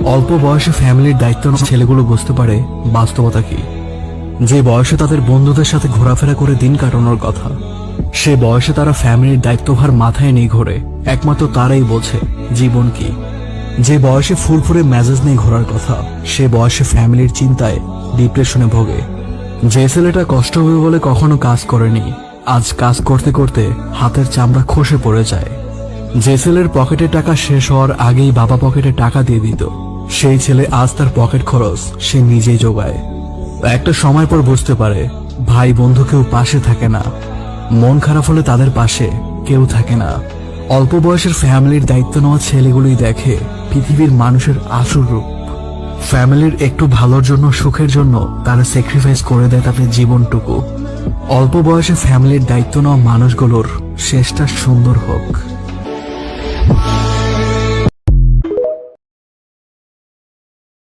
অল্প বয়সে ফ্যামিলির দায়িত্ব নেওয়া ছেলেগুলো বুঝতে পারে বাস্তবতা কি। যে বয়সে তাদের বন্ধুদের সাথে ঘোরাফেরা করে দিন কাটানোর কথা, সে বয়সে তারা ফ্যামিলির দায়িত্বভার মাথায় নিয়ে ঘোরে। একমাত্র তারাই বোঝে জীবন কি। যে বয়সে ফুরফুরে মেজাজ নিয়ে ঘোরার কথা, সে বয়সে ফ্যামিলির চিন্তায় ডিপ্রেশনে ভোগে। যে ছেলেটা কষ্ট হবে বলে কখনো কাজ করেনি, আজ কাজ করতে করতে হাতের চামড়া খসে পড়ে যায়। যে ছেলের পকেটে টাকা শেষ হওয়ার আগেই বাবা পকেটে টাকা দিয়ে দিত, সেই ছেলে আজ তার পকেট খরচ সে নিজেই জোগায়। একটা সময় পর বুঝতে পারে ভাই বন্ধু কেউ পাশে থাকে না, মন খারাপ হলে তাদের পাশে কেউ থাকে না। অল্প বয়সের ফ্যামিলির দায়িত্ব নেওয়া ছেলেগুলোই দেখে পৃথিবীর মানুষের আসল রূপ। ফ্যামিলির একটু ভালোর জন্য, সুখের জন্য তারা স্যাক্রিফাইস করে দেয় তাদের জীবনটুকু। অল্প বয়সে ফ্যামিলির দায়িত্ব নেওয়া মানুষগুলোর শেষটা সুন্দর হোক।